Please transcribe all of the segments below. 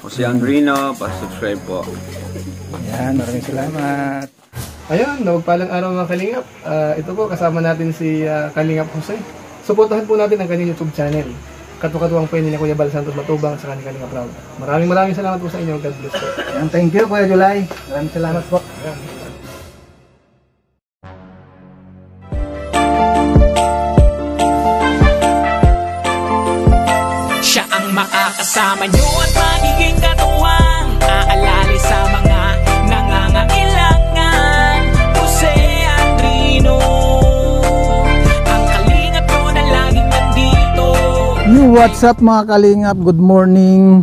Si Andrino, pa-subscribe po. Yan, maraming salamat. Ayun, magpalang araw mga Kalingap. Ito po, kasama natin si Kalingap Jose. Suportahan po natin ang kanyang YouTube channel. Katukatuwang po yun ni Kuya Bal Santos Matubang sa kanyang Kalingap Proud. Maraming salamat po sa inyo. God bless po. Thank you, Kuya July. Maraming salamat po. Siya ang makakasama nyo at magiging katuwang aalali sa mga nangangailangan. Jose Andrino, ang kalingap ko na laging nandito. What's up mga Kalingap? Good morning.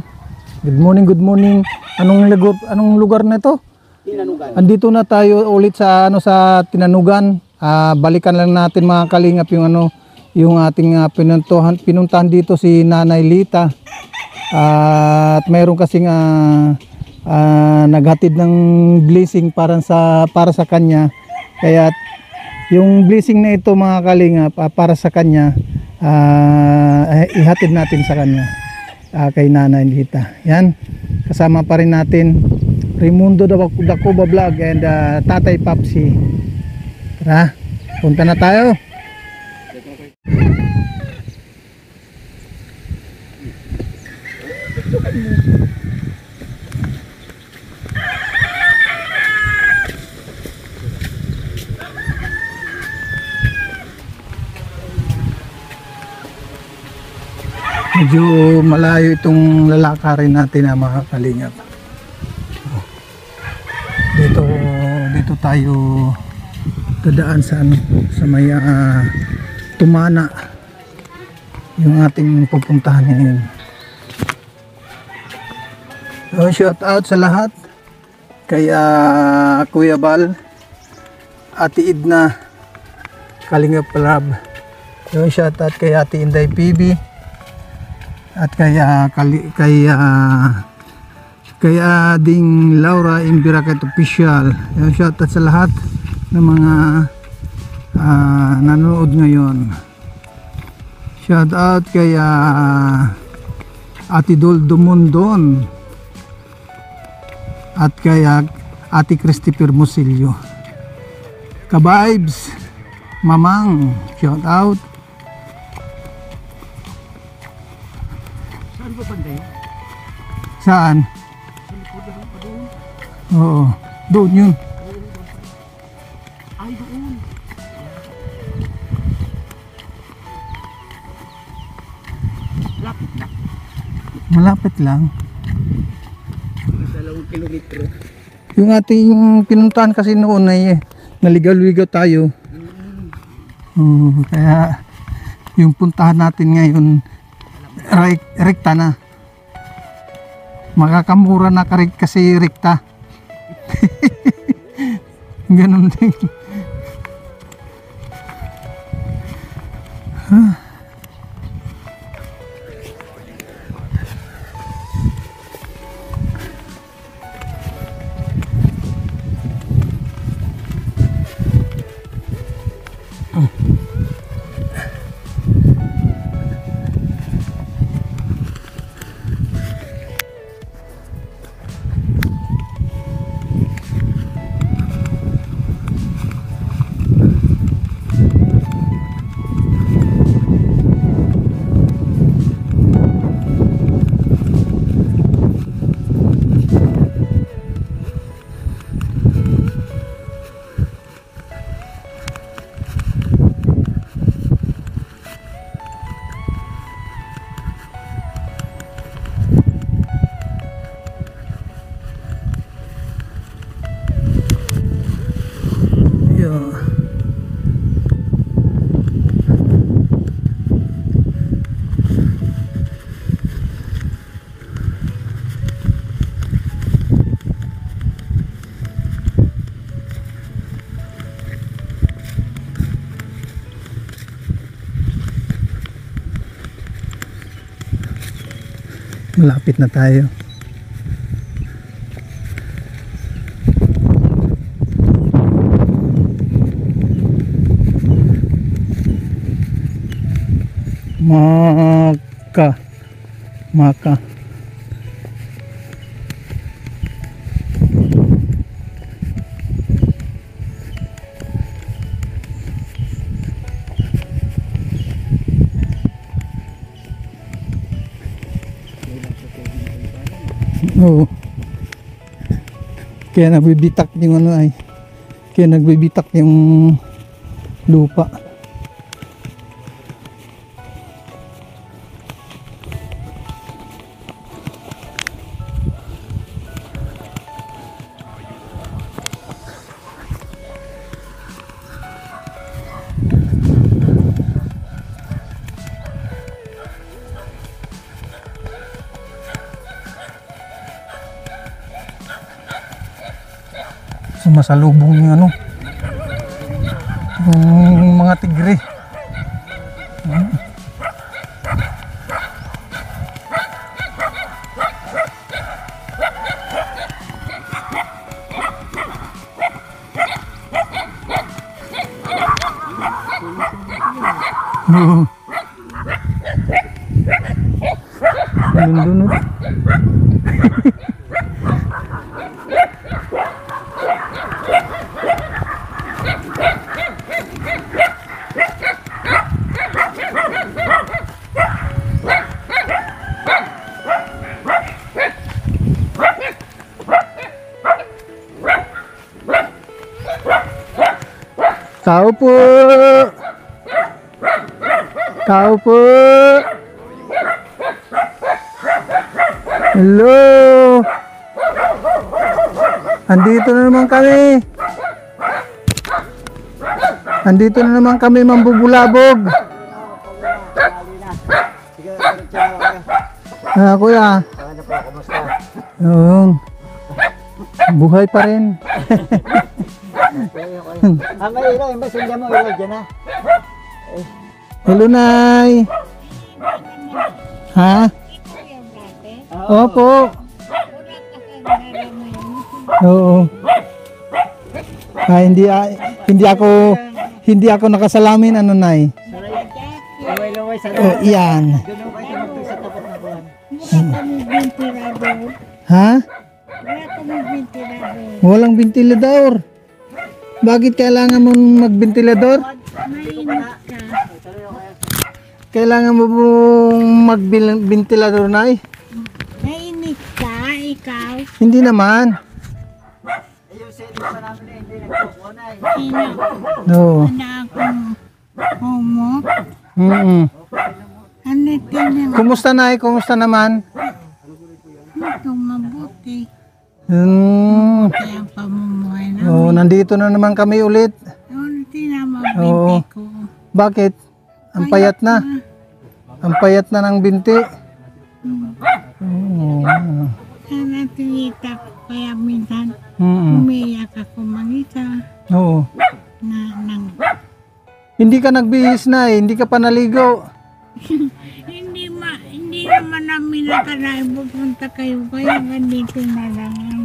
Good morning. Anong lugar na ito? Tinanugan. Andito na tayo ulit sa sa Tinanugan. Balikan lang natin mga Kalingap yung ating pinuntahan dito si Nanay Lita. At mayroon kasing naghatid ng blessing para sa kanya. Kaya yung blessing na ito mga Kalingap para sa kanya, ihatid natin sa kanya, kay Nanay Lita. Yan, kasama pa rin natin Raimundo Dacuba Vlog and Tatay Papsi. Tara, punta na tayo. Medyo malayo itong lalakarin natin mga Kalingap. Dito tayo dadaan sa may Tumana, yung ating pupuntahan ngayon. So, shout out sa lahat kay Kuya Bal, Ate Idna, Kalingap Lab. So, shout out kay Ate Inday PB at kay Ding Laura Imbiraket Official. Yung shoutout sa lahat ng mga nanonood ngayon. Shoutout kay Ate Doldo Mondon at kay Ate Christopher Musilio. Kabibes Mamang, shoutout. Saan? Oo, doon yun. Ay, doon. Malapit lang. 2 kilometro. Yung ating pinuntahan kasi noon ay naligaw-ligaw tayo. Kaya yung puntahan natin ngayon rekta na. Makakamura na kasi rekta. Ganun din. Malapit na tayo. Maka Oo. Kaya nagbibitak yung ano ay. Kaya nagbibitak yung lupa. Sumasalubong yung ano, yung mga tigre. Nandunod. Tao po. Tao po. Hello. Andito na naman kami. Andito na naman kami mambubulabog. Kuya. Buhay pa rin. May ilaw, imbas hindi mo ilaw dyan ha. Hello, Nay. Ha? Opo. Oo. Hindi ako nakasalamin ano, Nay. Laway-laway sa Oh, iyan. doon kayo tumagpig sa tapat na buwan. Ha? Walang ventilador. Bakit kailangan mong mag-ventilador? Kailangan mo pong mag-ventilador, Nay? Mainit ka, ikaw. Hindi naman. Yung setting pa namin eh, hindi nagpupunay. Oo. Ano akong homo? Ano tinan Kumusta, Nay? Kumusta naman? itong mabuti? Kaya ang pamumuhay na. Oh, nandito na naman kami ulit. Ano tinan mabinti ko? Bakit? Ang payat na. Ang payat na ng binti. Oo. Sana tinita ko kaya minsan Mm-mm. umiyak ako mag-isa Oo. na nang Hindi ka nagbihis, Nay. Hindi ka pa naligo. hindi naman namin nakalain pupunta kayo kaya ganito na lang ang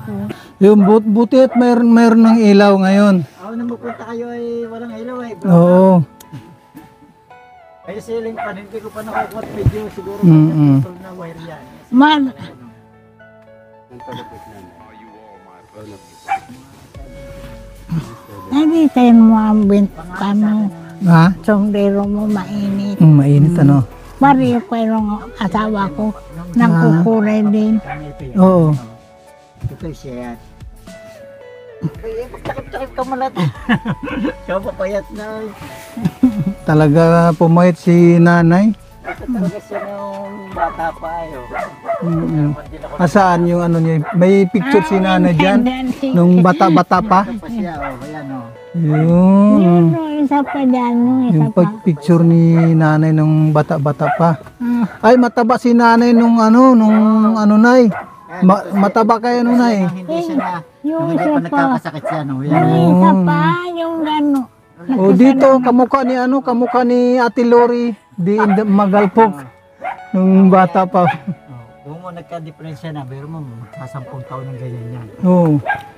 ko. Yung buti at mayroon ng ilaw ngayon. Ako nang pupunta kayo ay walang ilaw eh. Oo. Ay siling pa, hindi ko pa nakakuha video siguro. Mm-mm. Na wire yan. Man, nabitin mo ang binta mo. Ha? Sombrero mo mainit. Mainit ano? Pari ko yung asawa ko. Nagkukulay din. Oo. Ito siya. Ay, magtakip-takip ka muna. Ikaw papayat na. Talaga pumayat si nanay. Ito talaga siya nung bata pa ayo. Asaan yung ano niya? May picture si nanay dyan? Nung bata-bata pa? Pa siya, oh, ayan oh. Yun. Isa pa dyan, isa Yung pa. picture ni nanay nung bata-bata pa. Ah, Ay, mataba si nanay nung nay. Mataba kayo nung nay. Hindi siya na, yung nung hindi isa pa pa. nagkakasakit siya no. Yung Yan. isa pa, yung gano. O dito, kamukha ni Ate Lori. Di magalpok. Nung bata pa. Kung mo nagka-diferensya na, pero mo, sa 10 taon ng ganyan yan. Oo.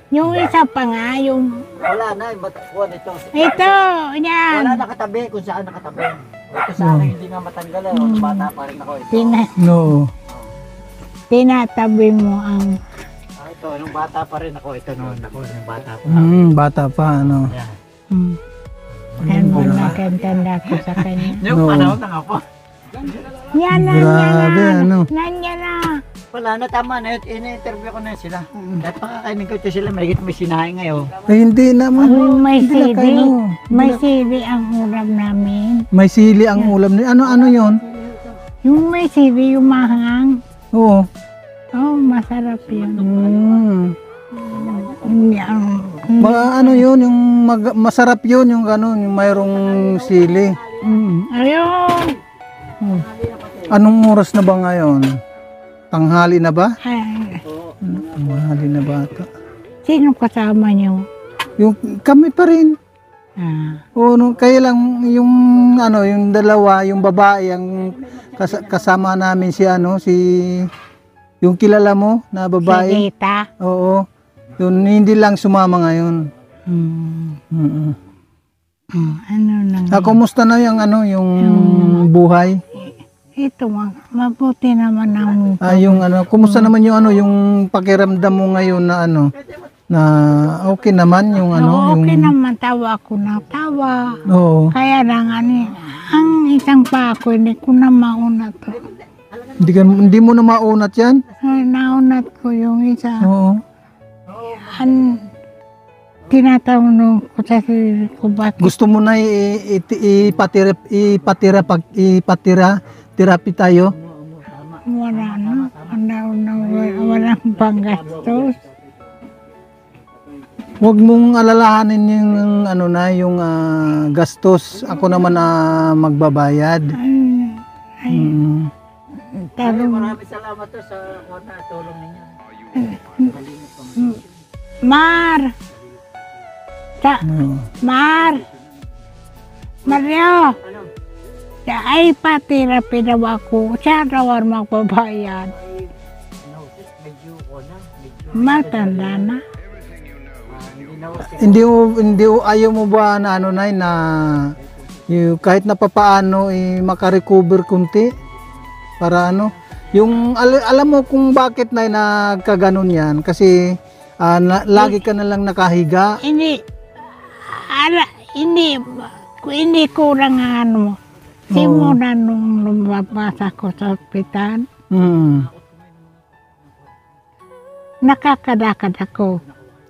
Yung isa pa nga, yung... Wala na, ba't kuha nito? Ito, yan. Wala nakatabi kung saan nakatabi. Ito sa akin hindi nga matanggal eh. Bata pa rin ako ito. No. Tinatabi mo ang... Ito, nung bata pa rin ako. Ito noon ako, nung bata pa. Bata pa, ano. Yan. Ano nakantanda ko sa kanya. Yung panahon ng ako. Yan, Grabe, ano. Nandiyan na. Wala na, tama na. In-interview ko na sila. Dahil pakakainin ko ito sila, may sinahay ngayon. Hindi naman. May Hindi na sili. kayo. May sili ang ulam namin. May sili ang ulam niya. Ano yon? Yung may sili, yung mahang. Oo. Oh, masarap yun. Ano yun, yung masarap yun, yung ano, yung mayroong sili. Ayun. Anong oras na ba ngayon? Tanghali na ba? Ay, Tanghali na ba ito? sino kasama niyo? Yung kami pa rin. Ah, O kaya lang yung ano, yung dalawa, yung babae ang kasama namin si ano, si yung kilala mo na babae. Sigita. Oo. Yun hindi lang sumama ngayon. Mm-mm. Ano lang. Kumusta na yung ano, yung buhay? Ito, mabuti naman ang Yung ano, kumusta naman yung ano, yung pakiramdam mo ngayon na ano, na okay naman yung ano, okay yung naman, tawa ako na tawa. Oo. Kaya lang, ang isang pa ako, hindi ko na maunat to. Hindi mo na maunat yan? Ay, naunat ko yung isa. Oo. Tinatanong ko sa sarili ko, bakit? Gusto mo na therapy tayo? Wala na. Walang panggastos. Huwag mong alalahanin yung ano na, yung gastos. Ako naman magbabayad. Ay, Maraming salamat to sa tulong ninyo. Mar! Mario! Ay, pa-therapy daw ako. Siya daw ang magbabayad. Matanda na. Hindi ayaw mo ba na ano na yung kahit na papaano makarecover kunti para ano yung alam mo kung bakit na nagkaganon yan kasi lagi ka na lang nakahiga. Hindi kurang ang ano mo. Simula nung lumabas ako sa ospital, nakakadakad ako.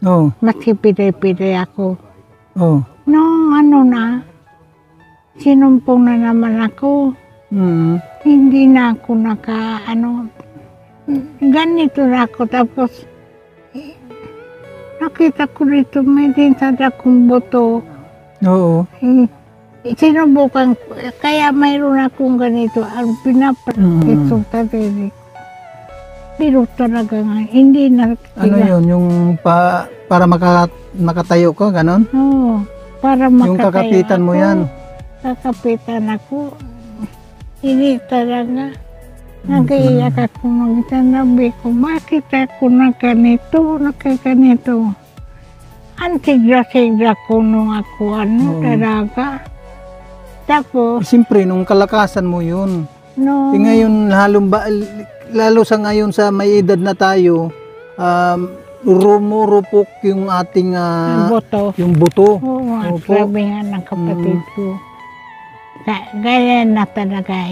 Oh. Maski pide-pide ako. Oh. Nung ano na, sinumpong na naman ako. Hindi na ako ganito na ako. Tapos, nakita ko dito may dinsad akong buto. Oo. Sinubukan ko, kaya mayroon akong ganito. Ang pinaprakit sa sarili ko. Pero talaga nga, hindi na. Ano yun? Yung para makatayo ko, ganon? Oo, para makatayo. Yung kakapitan mo yan? Kakapitan ako. Hindi talaga. Nag-iiyak ako ng sanabi ko, bakit ako nagkaganito? Ang sigla-sigla ko nung ako, talaga. Tapos, siyempre, nung kalakasan mo yun. Ngayon, lalo sa ngayon sa may edad na tayo, rumurupok yung ating yung buto. Oo, sabi nga ng kapatid ko. Gaya na talaga,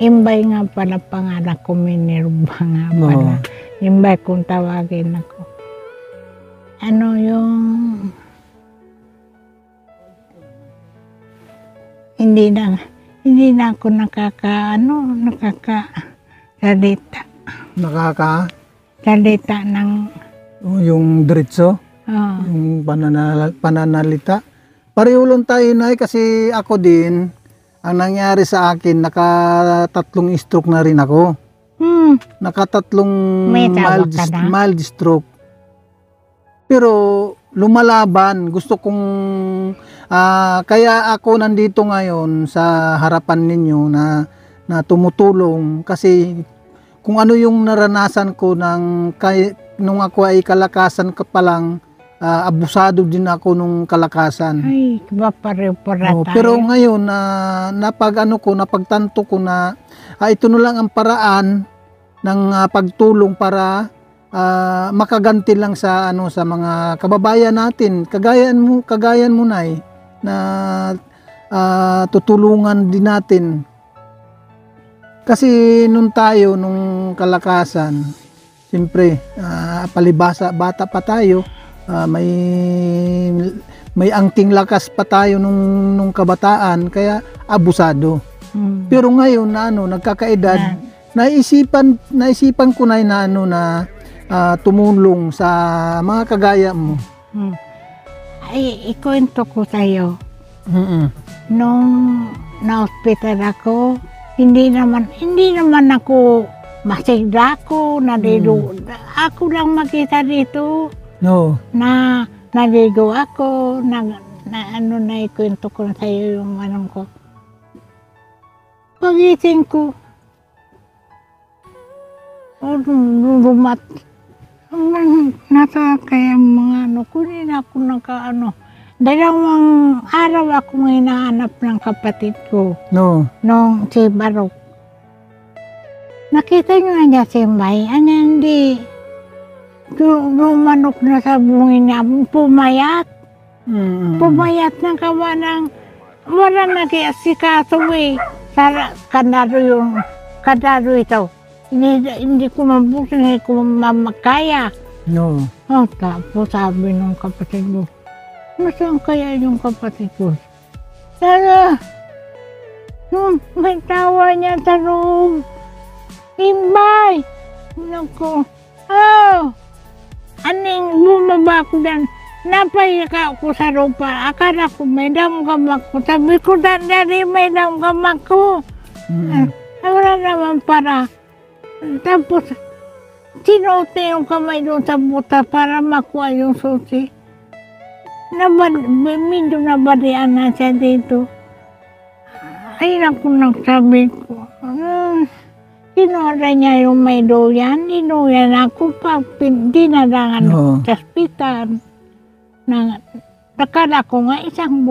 imbay nga pala pangalan ko, Minerva nga pala. Imbay kung tawagin ako. Ano yung hindi na ako salita ng yung diretso, yung pananalita. Pareho lang tayo na kasi ako din, ang nangyari sa akin, nakatatlong stroke na rin ako. Nakatatlong mild stroke. Pero lumalaban, gusto kong kaya ako nandito ngayon sa harapan ninyo na tumutulong kasi kung ano yung naranasan ko nung ako ay kalakasan ka pa lang, abusado din ako nung kalakasan. Ay, pareho-pareho tayo. Pero ngayon napagtanto ko na ito na lang ang paraan ng pagtulong para makaganti lang sa mga kababayan natin. Kagayan mo na tutulungan din natin. Kasi nung kalakasan, siyempre, palibasa, bata pa tayo, may angking lakas pa tayo nung kabataan, kaya abusado. Pero ngayon na nagkakaedad, naisipan ko na tumulong sa mga kagaya mo. Ay, ikwento ko sa'yo. Nung na-hospital ako, hindi naman ako masigla ko, naligo. Ako lang makita dito. No. Na naligo ako, na ikwento ko sa iyo yung ko. Pagising ko, nasa kaya mga kunin ako dalawang araw ako hinahanap ng kapatid ko. No. Nung si Barok. Nakita niyo niya si Mbay, hindi. Lumanok na sa bungin niya, pumayat. Pumayat na kawa ng, wala nag-iasikaso eh. Kandado ito. Hindi ko mabuti, hindi ko mamakaya. No. Tapos sabi ng kapatid ko, nasaan kaya yung kapatid ko? Sana, may tawa niya sa room. Imbay! Naku, aning bumaba ko dyan. Napayaka ako sa rupa. Akala ko may damgamak ko. Sabi ko, dali may damgamak ko. Wala naman para. Tapos, sinuti yung kamay doon sa buta para makuha yung susi. Medyo nabalian na siya dito. Ay, ako nagsabi ko. Kinuha niya yung may doyan. Inuyan ako pa. Dinadangan ako sa ospital. Nakala ko nga isang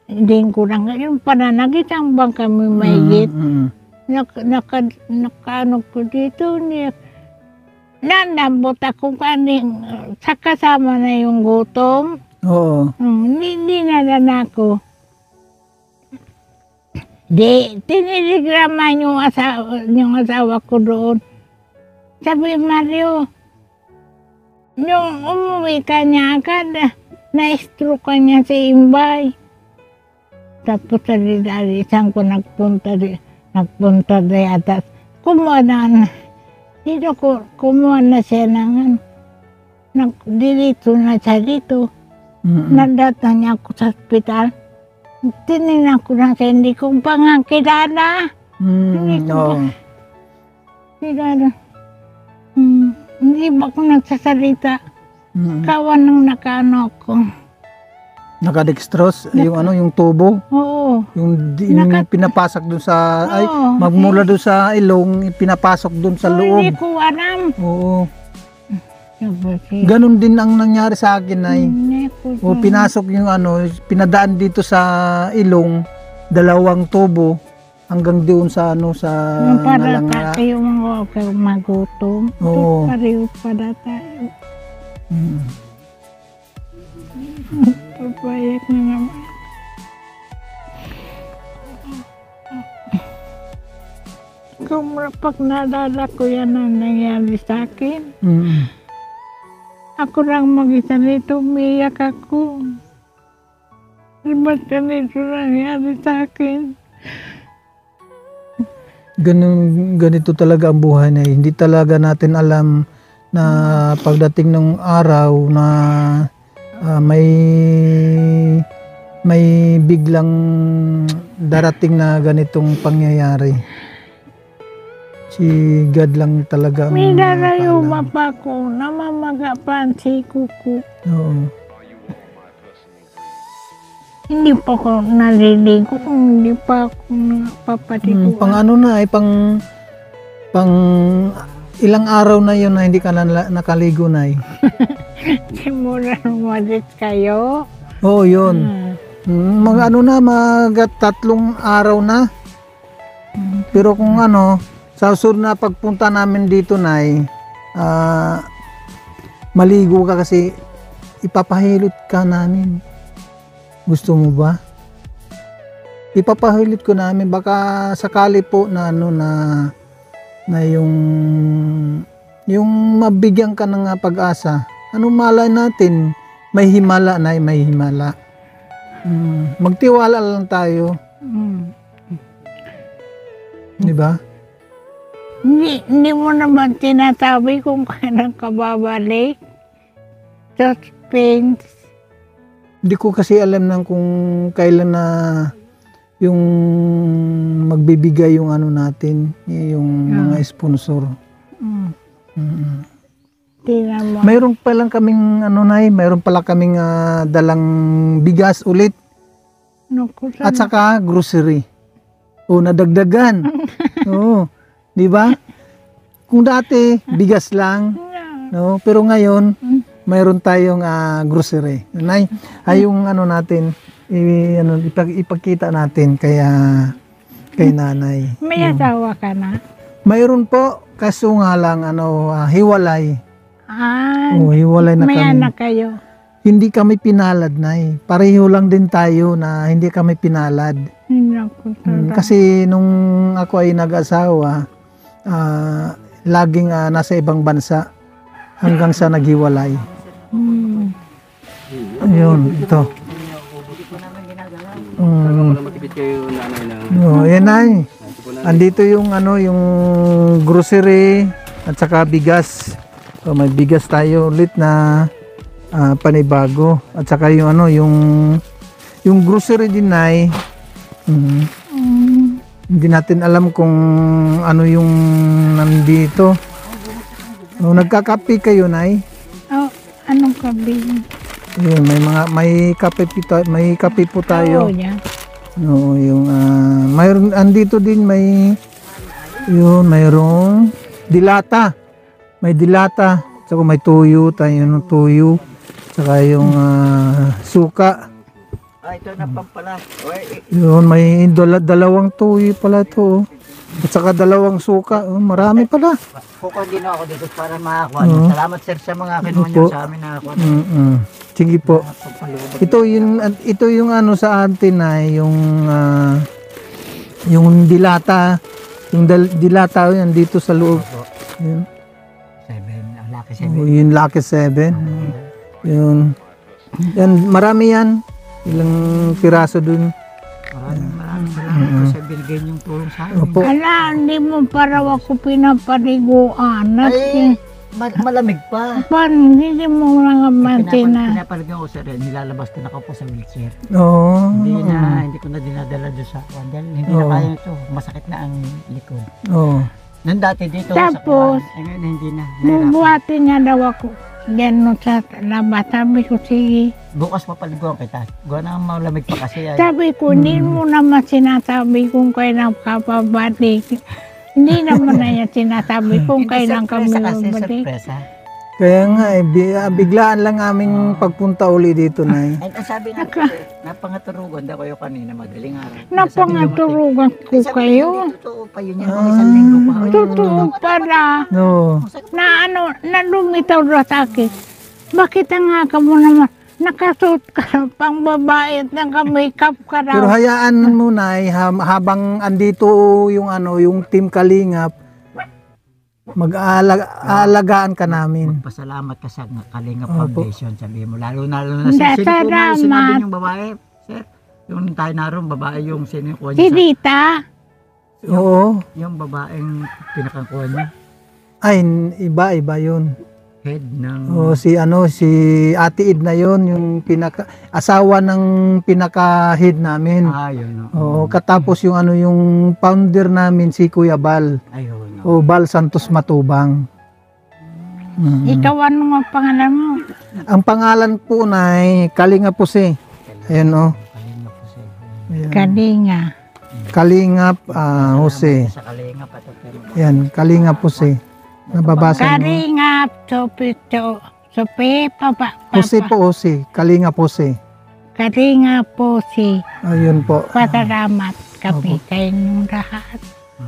linggo lang. Yung pananag, isang bang kami mahigit. Nakaano ko dito. Nanabot ako sa kasama na yung gutom. Oo. Hindi na ako. Tiniligraman yung asawa ko doon. Sabi, Mario, yung umuwi ka niya agad, na-stroke ka niya si Imbay. Tapos isang ko nagpunta di atas. Kumuha na siya ng dilito na siya dito. Nandata niya ako sa ospital. Tinignan ko na siya, hindi ko pa nga kilala. Hindi ko pa kilala. Hindi ba ako nagsasalita? Kawan nang nakaano ako. Nakadextrose? Yung tubo? Oo. Yung pinapasak doon sa, magmula doon sa ilong, pinapasok doon sa loob. Hindi ko alam. Oo. Ganon din ang nangyari sa akin, ay. Pinasok yung pinadaan dito sa ilong, 2 tubo, hanggang doon sa para nalangala. tayo magutom. Oo. Pareho pala tayo. Papayak na naman. Pag naalala ko yan ang nangyari sa akin, ako lang mag-isa nito, umiyak ako. Ba't ganito nangyari sa akin? Ganito talaga ang buhay na hindi talaga natin alam na pagdating ng araw na may biglang darating na ganitong pangyayari. Si God lang talaga ang may darayo pa ko, namamaga si kuko. Oo. Hindi pa ko naliligo, hindi pa ako napapaligo. Pang ilang araw na yun na hindi ka nakaligo na. Simula umalis kayo? Oo, yun. Mag 3 araw na. Pero kung sa susunod na pagpunta namin dito, Nay, maligo ka kasi ipapahilot ka namin. Gusto mo ba? ipapahilit ko namin baka sakali po na ano na yung mabigyan ka ng pag-asa. Ano malay natin may himala na may himala. Magtiwala lang tayo, Mm. 'di ba? Hindi mo naman tinatabi kung kailan ka babalik. Suspense. Hindi ko kasi alam nang kung kailan na yung magbibigay yung ano natin, yung mga sponsor. Tingnan mo. Mayroon pa lang kaming mayroon pala kaming dalang bigas ulit Naku, at saka grocery. O nadagdagan. Oo, 'di ba? Kung dati bigas lang, no, pero ngayon mayroon tayong grocery. Nay, ay yung natin ipakita natin kay nanay. May asawa ka na? Mayroon po, kaso nga lang hiwalay. Hiwalay na may kami. anak kayo? Hindi kami pinalad, Nay. Pareho lang din tayo na hindi kami pinalad. Naku, Kasi nung ako ay nag-asawa, laging nasa ibang bansa hanggang sa naghiwalay. Ayun, ito. Matipid kayo nanay na. Yan ay. Andito yung yung grocery at saka bigas. So, may bigas tayo ulit na panibago at saka yung yung grocery din ay hindi natin alam kung ano yung nandito. Nagkakape kayo, Nay? Anong kabi? Yun, may kape po tayo. Oo, yan. No, yung mayroon andito din mayroong dilata. May dilata, saka may tuyo, tuyo. Saka yung suka. Ito na pala. Yun, may dalawang tuyo pala to. At saka dalawang suka. Marami pala. Kukuha din ako dito para makakuha. Salamat sir sa mga kinuha niyo sa amin na ako. Sige po. Ito yung sa atin ay yung dilata. Yung dilata yan dito sa loob. Yun. 7, lucky 7. Yung lucky 7. Yun. Yan, marami yan. Ilang piraso dun. Maraming salamat po sa binigay niyong tulong sa amin. Opo. Ala, hindi mo para ako pinapaliguan. Ay, malamig pa. Paano, hindi mo lang matina. Pinapalagyan ko sir, nilalabas ko na po sa wheelchair. Oo. Hindi ko na dinadala doon sa dahil hindi na kaya ito. Masakit na ang likod. Oo. Noon dati dito Tapos, sa ngayon hindi na. bubuhatin niya daw ako. Gano'n sa labas. Sabi ko, sige. Bukas papaliguan kita. Gawa na malamig pa kasi. Sabi ko, hindi mo naman sinasabi kung kailan ka pabalik. Hindi naman na yan sinasabi kung kailan kami babalik. Surpresa. Kaya nga, biglaan lang aming pagpunta uli dito, Nay. Ay, sabi na napangaturugan daw kayo kanina madaling araw. Napangaturugan ko kayo. Totoo pa yun yan. Kung isang linggo pa. Totoo pala. No. Na lumitaw na sa akin. Bakit nga ka mo naman nakasuot ka pang babae at naka-makeup ka Pero raw. hayaan mo, Nay, habang andito yung Team Kalingap, mag-aalagaan ka namin. Pasalamat ka sa Kalinga Opo. Foundation. Sabi mo, lalo na sa sino po na sinabi yung babae, sir. Yung tayo naroon, babae yung sinukuha Si niya. Rita, Oo. Yung babaeng pinakakuha niya. Ay, iba yun. Head ng... Si Ate Id na yun, yung asawa ng pinaka-head namin. Yun. Oo, katapos yung yung founder namin si Kuya Bal. Ayun. Bal Santos Matubang. ikaw ano nga pangalan mo? Ang pangalan po na ay Kalinga Puse. Ayan Kalinga po siya. Ayan. Kalinga. Kalingap Jose. Sa Kalinga pa ito. Ayan, Kalinga Puse. Nababasa mo? Kalinga, Sopi, Papa. Jose po Jose. Kalinga Puse. Kalinga po si Ayun po. pasalamat kami kayong lahat.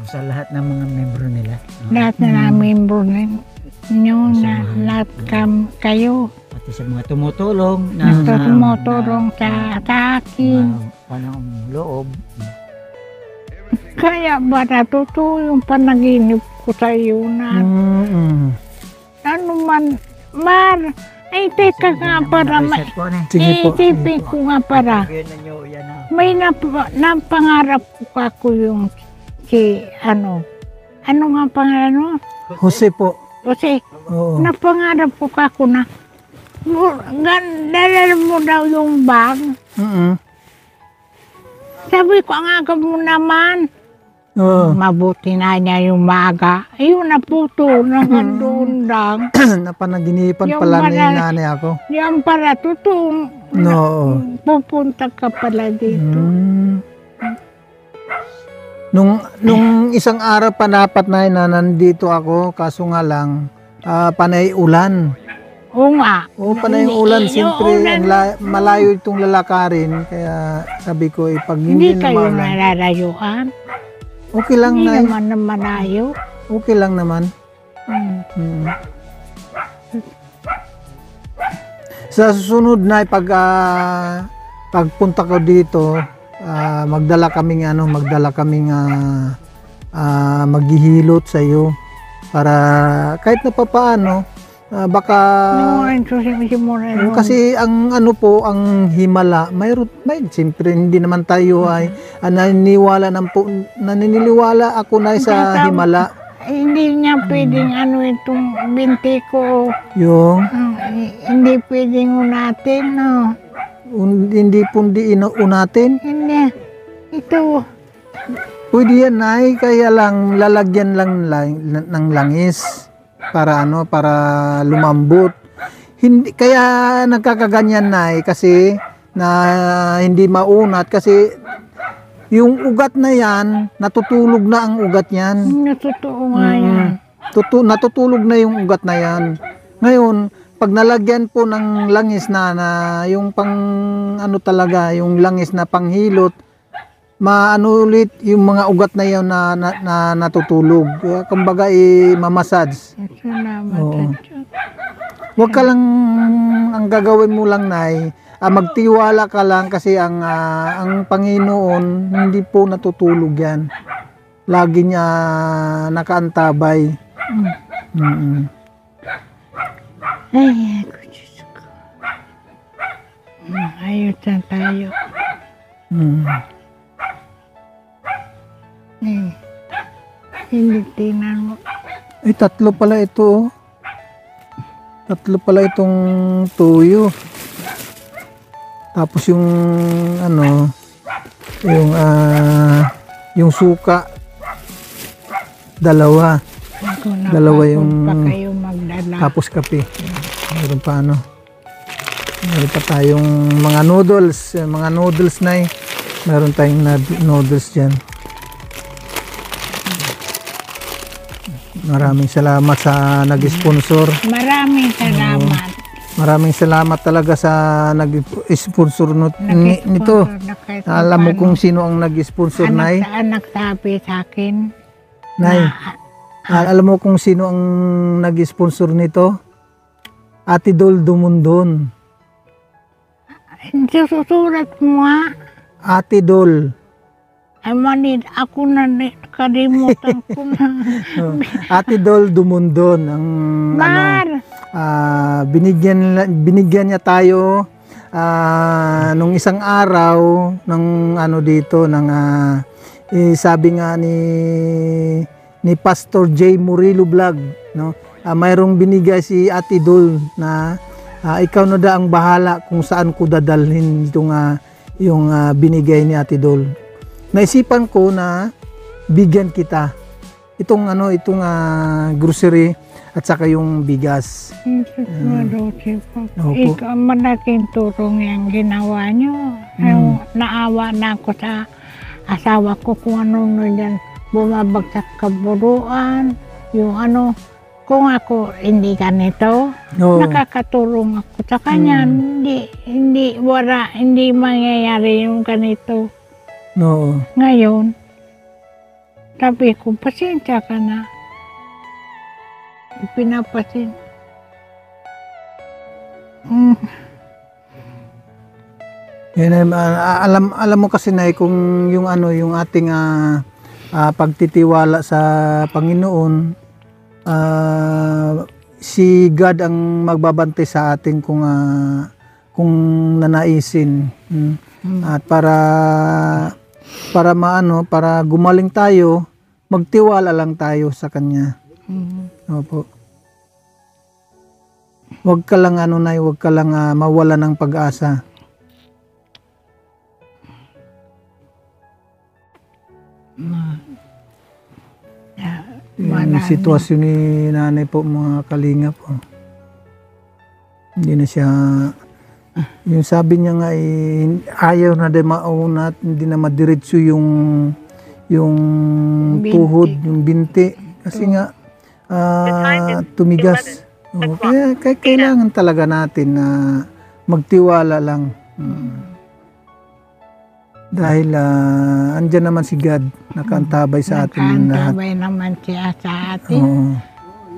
Sa lahat ng mga membro nila. Lahat na namin membro ninyo na lahat kayo. At Pati sa mga tumutulong tumutulong sa akin. Panang loob. Kaya ba natuto yung panaginip ko sa iyo na ano man, Mar, ay teka nga para, Sige po. isipin ko nga para, may napangarap ko ako yung ano nga pangalan mo? Jose po. Kasi, Oo. napangarap ko ako na, dalal mo daw yung bag. Sabi ko, ang aga mo naman. Oo. Mabuti na niya yung maga. Ayun, naputo, doon lang. Napanaginipan Yung pala ni pala- nanay ako. Yan para, totoo. No. Pupunta ka pala dito. Nung isang araw panapat na nandito ako, kaso nga lang, panay ulan. Oo nga. Oo, panay yung ulan. Yung Siyempre, ulan. malayo itong lalakarin. Kaya sabi ko, pag Hindi hindi kayo naman, nalarayuan. okay lang Hindi na. naman na malayo. Okay lang naman. Hmm. Sa susunod na pagpunta ko dito, magdala kaming maghihilot sa iyo para kahit na papaano baka kasi ang ano po ang himala may siyempre hindi naman tayo ay naniniwala ako na sa himala. Hindi niya pwedeng ano itong binti ko. Yung Hindi pwedeng unatin, no? hindi pundi unatin. Hindi. Ito. Pwede yan, Nay, kaya lang lalagyan lang ng langis para lumambot. Hindi kaya nagkakaganyan, Nay, kasi na hindi maunat kasi yung ugat na yan, natutulog na ang ugat niyan. Natotoo nga yan. Natutulog na yung ugat na yan. Ngayon, pag nalagyan po ng langis na yung pang ano talaga, yung langis na panghilot, maano ulit yung mga ugat na yan na natutulog. Kaya kumbaga mamassage. Salamat Oo. sa Diyos. Huwag ka lang, ang gagawin mo lang, Nay, magtiwala ka lang kasi ang Panginoon hindi po natutulog yan. Lagi niya nakaantabay. Ay, Diyos ko. Ayos na tayo. Hindi tingnan mo. Ay, tatlo pala ito. Oh. Tatlo pala itong tuyo. Tapos yung yung suka dalawa yung Pa kayo magdala. tapos kape. Meron pa meron pa tayong mga noodles na meron tayong noodles diyan. Maraming salamat sa nag-sponsor. Maraming salamat. Maraming salamat talaga sa nag-sponsor nito. Alam mo kung sino ang nag-sponsor, Nay? Nagsabi sa akin. Nay, alam mo kung sino ang nag-sponsor nito? Ate Dol Dumundon. Susurat mo nga. Ate Dol. Ay manid, ako na kalimutan ko na. Ate Dol Dumundon. Ang Mar! binigyan niya tayo nung isang araw ng dito ng sabi nga ni Pastor J. Murillo Vlog, no? Mayroong binigay si Ate Dol na ikaw na ang bahala kung saan ko dadalhin itong yung binigay ni Ate Dol. Naisipan ko na bigyan kita itong grocery at saka yung bigas. Opo. Ikaw, malaking tulong yung ginawa nyo. Naawa na ako sa asawa ko kung ano dyan bumabagsak kaburuan. Yung kung ako hindi ganito, nakakatulong ako sa kanya. Hindi mangyayari yung ganito. No. Ngayon, sabi ko, pasensya ka na. Yan, alam mo kasi na kung yung yung ating pagtitiwala sa Panginoon, si God ang magbabantay sa atin kung nanaisin. At para gumaling tayo, magtiwala lang tayo sa Kanya. Opo. Huwag ka lang huwag ka lang mawala ng pag-asa. Yung sitwasyon ni nanay po, mga kalingap po. Hindi na siya, yung sabi niya nga ayaw na din mauna, hindi na madiretso yung tuhod, yung binti. Kasi nga tumigas. Kaya kailangan talaga natin na magtiwala lang. Dahil andyan naman si God, nakaantabay sa atin lahat. Nakaantabay naman siya sa atin.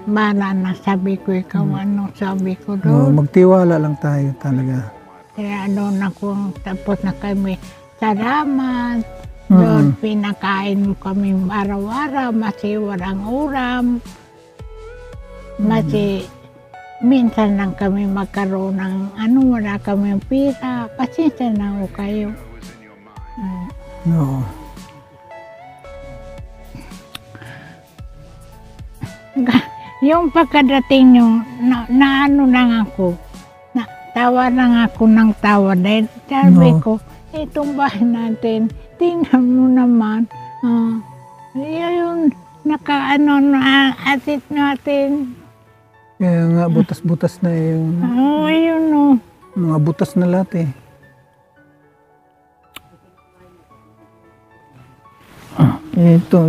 Bala na sabi ko, ikaw sabi ko doon. Magtiwala lang tayo talaga. Kaya doon ako, tapos na kami, salamat. Doon pinakain mo kami araw-araw, masi walang ulam. Masi, minsan lang kami magkaroon ng wala kami pira. Pasensya na ako kayo. No. Yung pagkadating nyo, na lang ako, tawa lang ako ng tawa dahil sabi ko, itong bahay natin, tingnan mo naman, yun, atit natin. Kaya nga, butas-butas na yung... Yun mga butas na lahat Ito,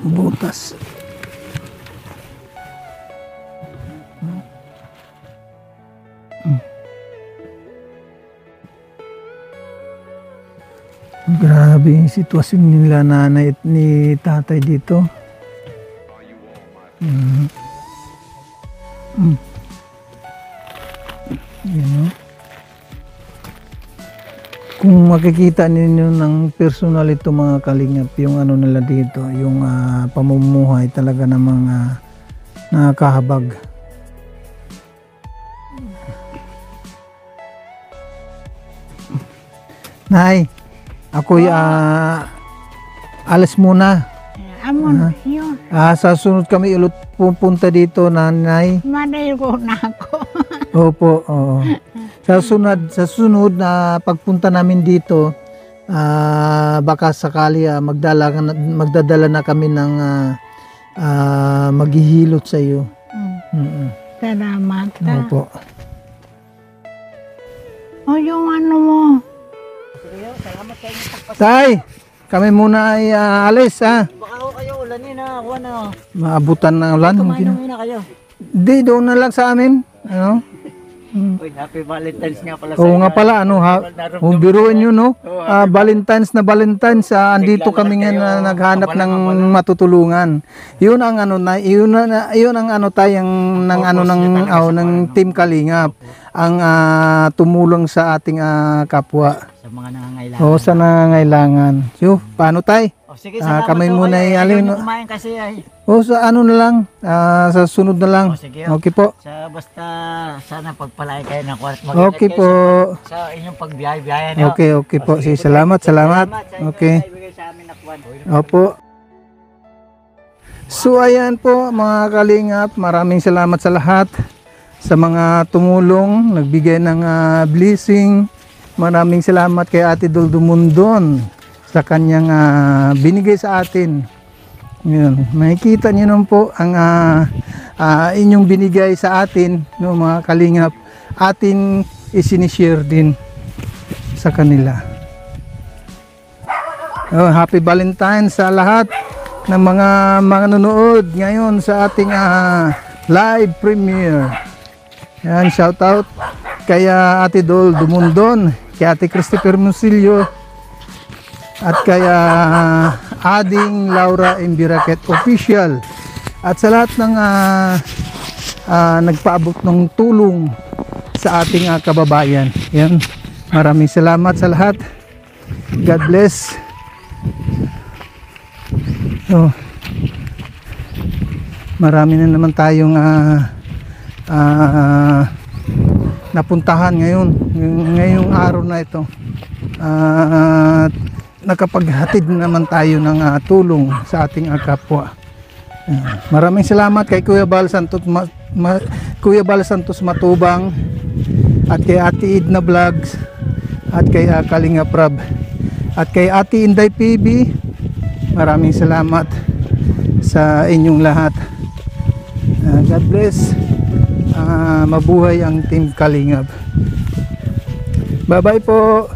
butas. Grabe yung sitwasyon nila nanay at ni tatay dito. Kung makikita ninyo ng personal ito mga kalingap, yung nila dito, yung pamumuhay talaga ng mga nakakahabag. Nay, ako'y alas muna. Amon, yun. Sa sunod kami ulit pupunta dito, nanay. Manayo na ako. Opo, oo. Sa sunod na pagpunta namin dito, baka sakali magdadala na kami ng maghihilot sa iyo. Salamat. Opo. Yung mo. Tay, kami muna ay alis Baka ako kayo ulanin na, ako na. Maabutan ng ulan. Kumain na kayo. Di, doon na lang sa amin. Uy, happy Valentine's nga pala sa Oo nga pala, biruin nyo, no? Valentine's na Valentine's, andito kami nga naghanap ng matutulungan. Yun ang yun ang tayong ng Team Kalingap, ang tumulong sa ating kapwa. Sa mga nangangailangan. Oo, sa nangangailangan. So, paano tay? Sige, salamat. Kami muna ay alin. Kumain kasi ay. Sa na lang, sa sunod na lang. Sige. Okay po. Basta sana pagpalain kayo ng kwart. Okay po. Sa inyong pagbiyahe-biyahe. Okay po. Sige, salamat. Okay. Opo. So ayan po mga kalingap, maraming salamat sa lahat. Sa mga tumulong, nagbigay ng blessing. Maraming salamat kay Ate Dol Dumundon sa kanyang binigay sa atin. Yun, makikita niyo naman po ang inyong binigay sa atin, no, mga kalingap, atin isinishare din sa kanila. Happy Valentine's sa lahat ng mga nanonood ngayon sa ating live premiere. Yan, shout out kay Ate Dol Dumundon, kay Ate Christopher Musilio, at kaya Ading Laura Imbiraket Official, at sa lahat ng nagpaabot ng tulong sa ating kababayan. Yan. Maraming salamat sa lahat. God bless. So, marami na naman tayong napuntahan ngayong araw na ito. Nakapaghatid naman tayo ng tulong sa ating kapwa. Maraming salamat kay Kuya Bal Santos Matubang at kay Ate Edna Vlogs at kay Kalinga Prab at kay Ate Inday PB. Maraming salamat sa inyong lahat. God bless. Mabuhay ang Team Kalingap. Bye bye po.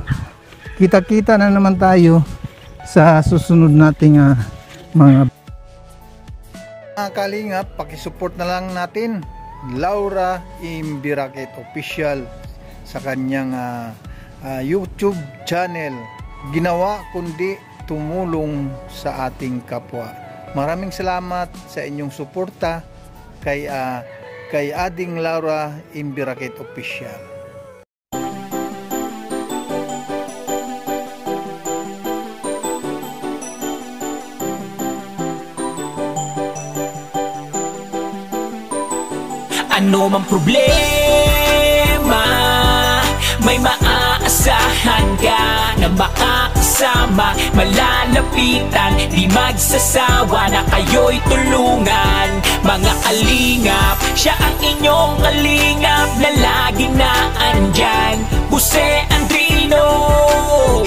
Kita-kita na naman tayo sa susunod nating mga Kalingap. Pakisupport na lang natin Laura Imbiraket Official sa kanyang YouTube channel. Ginawa kundi tumulong sa ating kapwa. Maraming salamat sa inyong suporta kay Ading Laura Imbiraket Official. Ano mang problema, may maaasahan ka na makakasama, malalapitan, di magsasawa na kayo'y tulungan. Mga kalingap, siya ang inyong kalingap na lagi na andyan. Jose Andrino,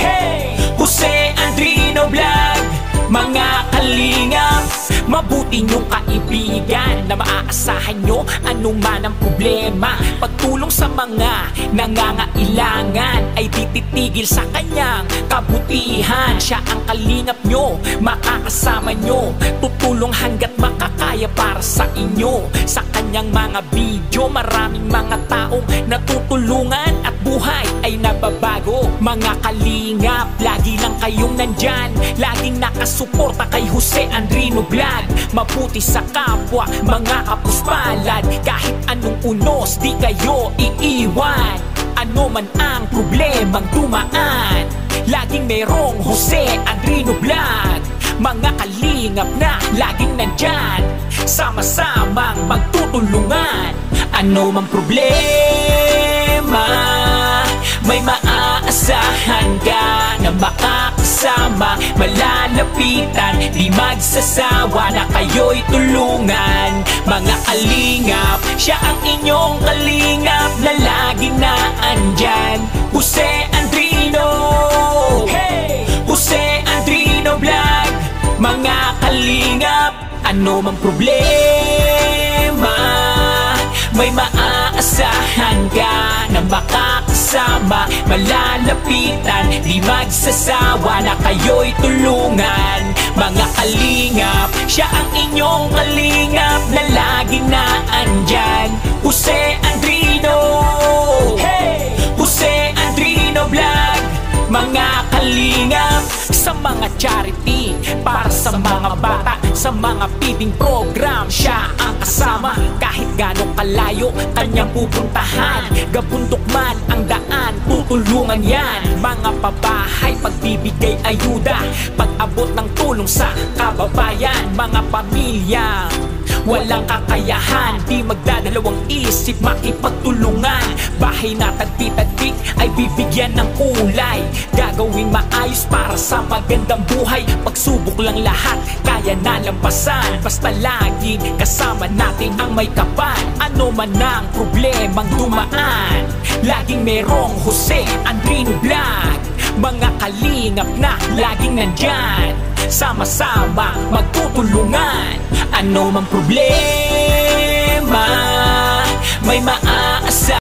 hey! Jose Andrino Vlog. Mga kalingap, mabuti niyong kaibigan na maaasahan nyo anuman ang problema. Pagtulong sa mga nangangailangan ay tititigil sa kanyang kabutihan. Siya ang kalingap nyo, makakasama nyo, tutulong hanggat makakaya para sa inyo. Sa kanyang mga video, maraming mga taong natutulungan at buhay ay nababago. Mga kalingap, lagi lang kayong nandyan, laging nakasuporta kay Jose Andrino Vlog. Mabuti sa kapwa, mga kapuspalad, kahit anong unos di kayo iiwan. Ano man ang problemang dumaan, laging merong Jose Andrino Vlog. Mga kalingap na laging nandyan, sama-samang magtutulungan. Ano man problema, may maaasahan ka na makakasama, malalapitan, di magsasawa na kayo'y tulungan. Mga kalingap, siya ang inyong kalingap na lagi na andyan. Jose Andrino, hey! Jose Andrino Vlog. Mga kalingap, ano mang problema, may maaasahan ka na makakasama, malalapitan, di magsasawa na kayo'y tulungan. Mga kalingap, siya ang inyong kalingap na lagi na andyan. Jose Andrino, hey! Jose Andrino Vlog. Mga kalingap, sa mga charity, para sa mga bata, sa mga feeding program, siya ang kasama. Kahit gano'ng kalayo kanyang pupuntahan, gabundok man ang daan, tutulungan yan. Mga pabahay, pagbibigay ayuda, pag-abot ng tulong sa kababayan. Mga pamilya walang kakayahan, di magdadalawang isip, makipagtulungan. Bahay na tagpi-tagpik ay bibigyan ng kulay, gagawing maayos para sa magandang buhay. Pagsubok lang lahat, kaya nalampasan, basta laging kasama natin ang may kapal. Ano man ang problemang dumaan, laging merong Jose Andrino Vlog. Mga kalingap na laging nandyan, sama-sama magtutulungan. Ano man problema, may maaasahan